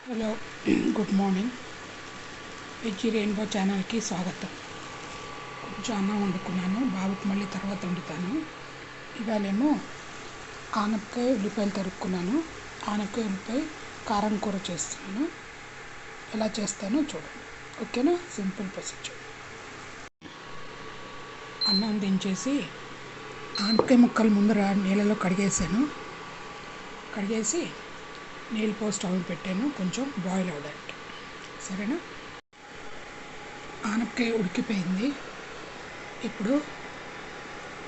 Hello good morning. Veg rainbow ఛానల్కి స్వాగతం. కొంచెం అన్నం వండుకున్నాను, బాబుకి మళ్ళీ తర్వాత వండుతాను. ఇవాళేమో ఆనపకాయ ఉల్లిపాయలు తరుక్కున్నాను. ఆనపకాయ ఉల్లిపాయ కారం కూర చేస్తున్నాను. ఎలా చేస్తానో చూడండి, ఓకేనా? Simple procedure. అన్నం దించేసి ఆనపకాయ ముక్కలు ముందర నీళ్ళలో కడిగేసి నీళ్ళు పోసి స్టవ్ పెట్టాను, కొంచెం బాయిల్ అవ్వడానికి. సరేనా? ఆనపకాయ ఉడికిపోయింది. ఇప్పుడు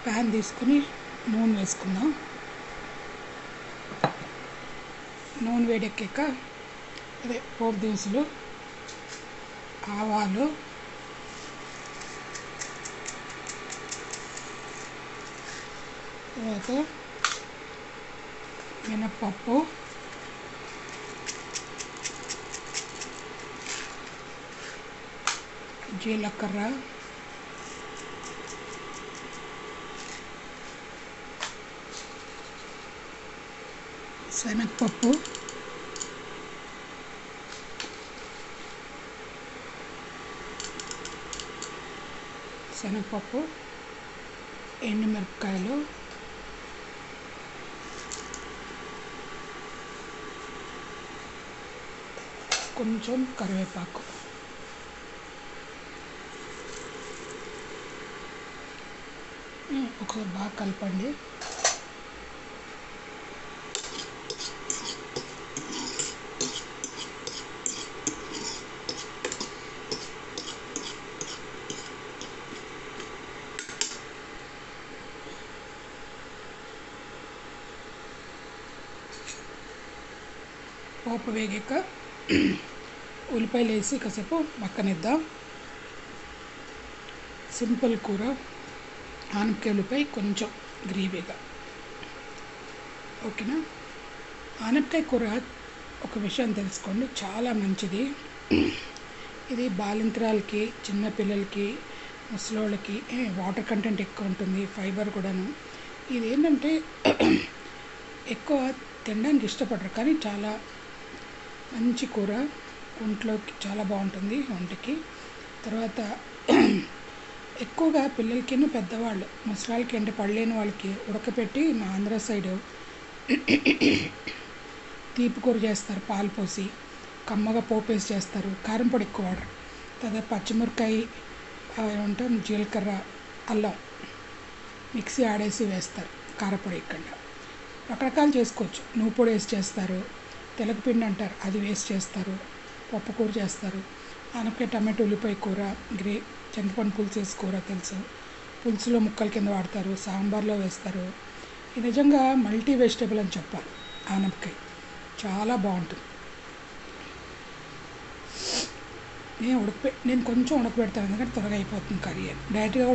ప్యాన్ తీసుకుని నూనె వేసుకుందాం. నూనె వేడెక్కాక పోపు దినుసులు, ఆవాలు, తర్వాత మినప్పప్పు, జీలకర్ర, శనగపప్పు, ఎండుమిరపకాయలు, కొంచెం కరివేపాకు, ఒకసారి బాగా కలపండి. పోపు వేగాక ఉల్లిపాయలు వేసి కాసేపు పక్కనిద్దాం. సింపుల్ కూర, ఆనపకాయ ఉల్లిపాయ కొంచెం గ్రేవీగా, ఓకేనా? ఆనపకాయ కూర ఒక విషయం తెలుసుకోండి, చాలా మంచిది. ఇది బాలింతరాలకి, చిన్నపిల్లలకి, ముసలోళ్ళకి వాటర్ కంటెంట్ ఎక్కువ ఉంటుంది, ఫైబర్ కూడాను. ఇది ఏంటంటే ఎక్కువ తినడానికి ఇష్టపడరు, కానీ చాలా మంచి కూర, ఒంట్లోకి చాలా బాగుంటుంది ఒంటికి. తర్వాత ఎక్కువగా పిల్లలకి, పెద్దవాళ్ళు, ముసలాళ్ళకి అంటే పళ్ళేని వాళ్ళకి ఉడకపెట్టి మా ఆంధ్ర సైడు తీపి కూర చేస్తారు, పాలు పోసి కమ్మగా పోపేసి చేస్తారు, కారం పొడి ఎక్కువ వాడరు. తర్వాత పచ్చిమిరకాయ, ఏమంటాం, జీలకర్ర, అల్లం మిక్సీ ఆడేసి వేస్తారు, కారపొడి ఎక్కకుండా. రకరకాలు చేసుకోవచ్చు. నువ్వు పొడి వేసి చేస్తారు, తెలగపిండి అంటారు, అది వేసి చేస్తారు, పప్పు కూర చేస్తారు, ఆనపకాయ టమాటో ఉల్లిపాయ కూర, చింతపండు పులుసు వేసి కూర తెలుసు, పులుసులో ముక్కల కింద వాడతారు, సాంబార్లో వేస్తారు. ఇది నిజంగా మల్టీ వెజిటేబుల్ అని చెప్పాలి. ఆనపకాయ చాలా బాగుంటుంది. నేను కొంచెం ఉడకబెడతాను, ఎందుకంటే త్వరగా అయిపోతుంది కర్రీ. డైరెక్ట్గా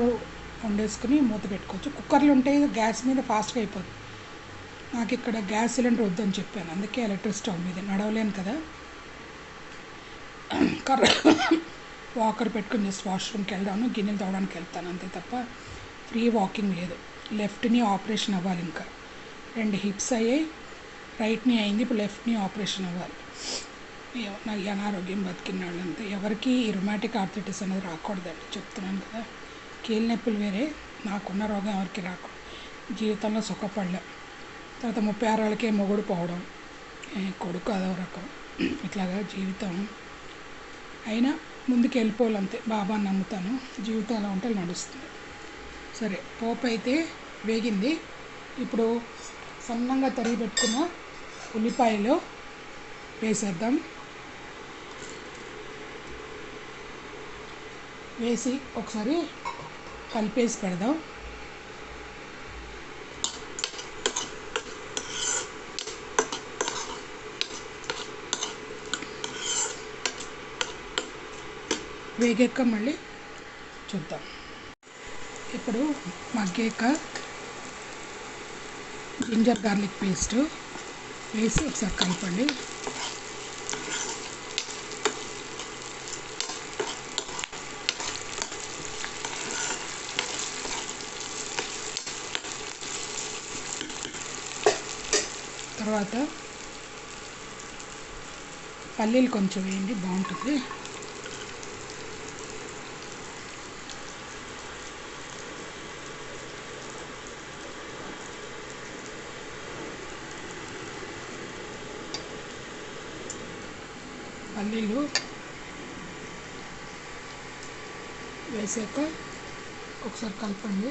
వండేసుకుని మూత పెట్టుకోవచ్చు. కుక్కర్లు ఉంటే గ్యాస్ మీద ఫాస్ట్గా అయిపోతుంది. నాకు ఇక్కడ గ్యాస్ సిలిండర్ వద్దని చెప్పాను, అందుకే ఎలక్ట్రిక్ స్టవ్ మీద నడవలేను కదా. వాకర్ పెట్టుకుని జస్ట్ వాష్రూమ్కి వెళ్దాను, గిన్నెలు తోవడానికి వెళ్తాను, అంతే తప్ప ఫ్రీ వాకింగ్ లేదు. లెఫ్ట్ని ఆపరేషన్ అవ్వాలి, ఇంకా 2 హిప్స్ అయ్యాయి, రైట్ని అయింది, ఇప్పుడు లెఫ్ట్ని ఆపరేషన్ అవ్వాలి. నా ఈ అనారోగ్యం బతికినాళ్ళు అంతే. ఎవరికి ఈ రొమాటిక్ ఆర్థరైటిస్ అనేది రాకూడదండి, చెప్తున్నాను కదా. కీళ్ళ నొప్పులు వేరే, నాకున్న రోగం ఎవరికి రాకూడదు. జీవితంలో సుఖపడలే. తర్వాత 36 ఏళ్ళకే మొగుడు పోవడం, కొడుకు అదో రకం, ఇట్లాగా జీవితం. అయినా ముందుకు వెళ్ళిపోవాలంతే, బాబాని నమ్ముతాను. జీవితం ఎలా ఉంటే నడుస్తుంది. సరే, పోపు అయితే వేగింది. ఇప్పుడు సన్నంగా తరిగి పెట్టుకున్న ఉల్లిపాయలు వేసేద్దాం. వేసి ఒకసారి కలిపేసి పెడదాం. వేగాక మళ్ళీ చూద్దాం. ఇప్పుడు మగ్గాక జింజర్ గార్లిక్ పేస్ట్ వేసి ఒకసారి కలపండి. తర్వాత పల్లీలు కొంచెం వేయండి, బాగుంటుంది. పల్లీలు వేసాక ఒకసారి కలపండి.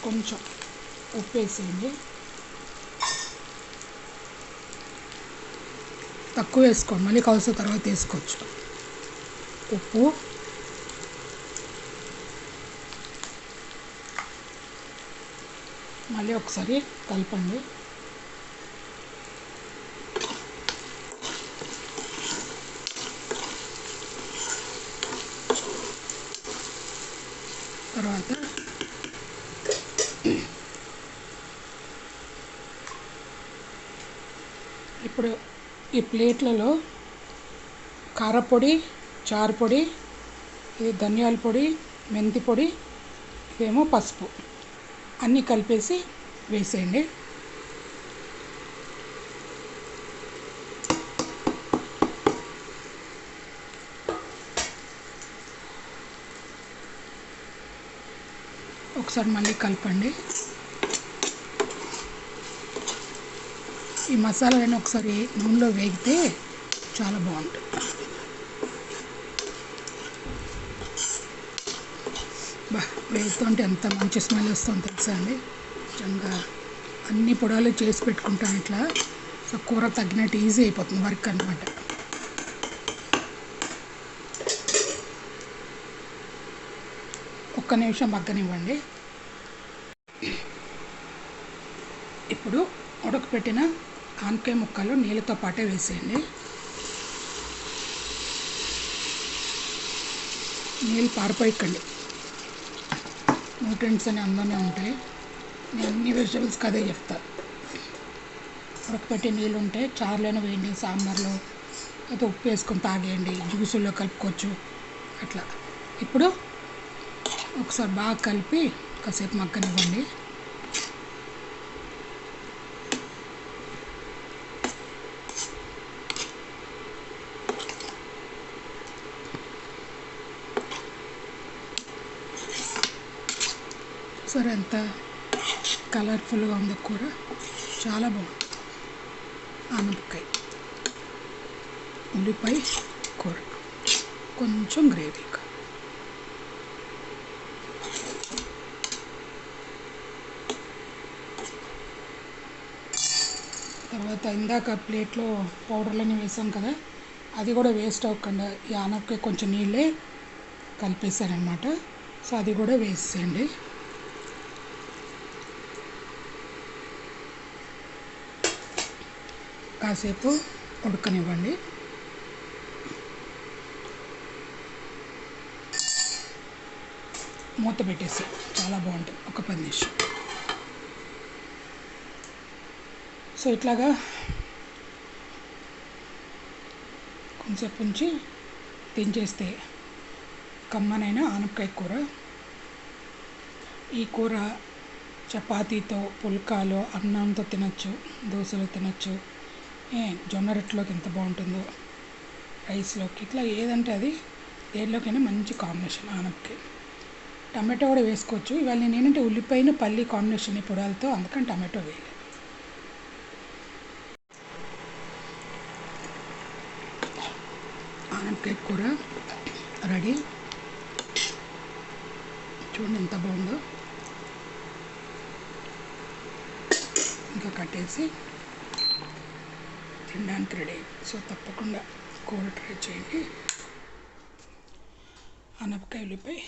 కొంచెం ఉప్పు వేసేయండి, తక్కువ వేసుకోండి, మళ్ళీ కావాల్సిన తర్వాత వేసుకోవచ్చు. ఉప్పు, మళ్ళీ ఒకసారి కలపండి. తర్వాత ఇప్పుడు ఈ ప్లేట్లలో కారపొడి, చారు పొడి, ఇది ధనియాల పొడి, మెంతి పొడి, ఇదేమో పసుపు అన్నీ కలిపేసి వేసేయండి. ఒకసారి మళ్ళీ కలపండి. ఈ మసాలాలను ఒకసారి నూనెలో వేగితే చాలా బాగుంటుంది. వేగుతుంటే ఎంత మంచి స్మెల్ వస్తుందో తెలుసా అండి. నిజంగా అన్ని పొడాలు చేసి పెట్టుకుంటాను ఇట్లా. సో కూర తగ్గినట్టు ఈజీ అయిపోతుంది వర్క్ అన్నమాట. ఒక్క నిమిషం మగ్గనివ్వండి. ఇప్పుడు ఉడకపెట్టిన ఆనపకాయ ముక్కలు నీళ్ళతో పాటే వేసేయండి. నీళ్ళు పారిపోయకండి, న్యూట్రియంట్స్ అని అందరినీ ఉంటాయి. నేను అన్ని వెజిటబుల్స్కి అదే చెప్తాను. ఉడకపెట్టే నీళ్ళు ఉంటే చారులోనే వేయండి, సాంబార్లో అయితే ఉప్పు వేసుకొని తాగేయండి, జ్యూసుల్లో కలుపుకోవచ్చు అట్లా. ఇప్పుడు ఒకసారి బాగా కలిపి కాసేపు మగ్గనివ్వండి. సరే, ఎంత కలర్ఫుల్గా ఉందో కూర, చాలా బాగుంది. ఆనపకాయ ఉల్లిపాయ కూర, కొంచెం గ్రేవీ. తర్వాత ఇందాక ప్లేట్లో పౌడర్లన్నీ వేసాం కదా, అది కూడా వేస్ట్ అవ్వకుండా ఈ ఆనపకాయ కొంచెం నీళ్ళే కలిపేసానమాట. సో అది కూడా వేసేయండి. కాసేపు ఉడకనివ్వండి. మూత పెట్టేసి చాలా బాగుంటుంది, ఒక 10 నిమిషం. సో ఇట్లాగా కొంచెంసేపు ఉంచి దించేస్తే కమ్మనైన ఆనపకాయ కూర. ఈ కూర చపాతీతో, పుల్కాలో, అన్నంతో తినచ్చు, దోశలో తినచ్చు, జొన్న రొట్టెలోకి ఎంత బాగుంటుందో, రైస్లోకి, ఇట్లా ఏదంటే అది దేనిలోకైనా మంచి కాంబినేషన్. ఆనపకాయ టమాటో కూడా వేసుకోవచ్చు. ఇవాళ నేను ఏంటంటే ఉల్లిపాయను పల్లి కాంబినేషన్ ఈ పొడాలతో, అందుకని టమాటో వేయలేదు. ఆనపకాయ కూర రెడీ. చూడండి ఎంత బాగుందో. ఇంకా కట్టేసి తినడానికి రెడీ. సో తప్పకుండా కూర ట్రై చేయండి. ఆనపకాయ ఉల్లిపాయ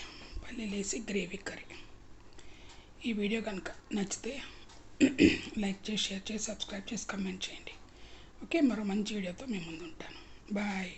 పల్లీలు వేసి గ్రేవీ కర్రీ. ఈ వీడియో కనుక నచ్చితే లైక్ చేసి, షేర్ చేసి, సబ్స్క్రైబ్ చేసి, కమెంట్ చేయండి. ఓకే, మరో మంచి వీడియోతో మీ ముందు ఉంటాను. బాయ్.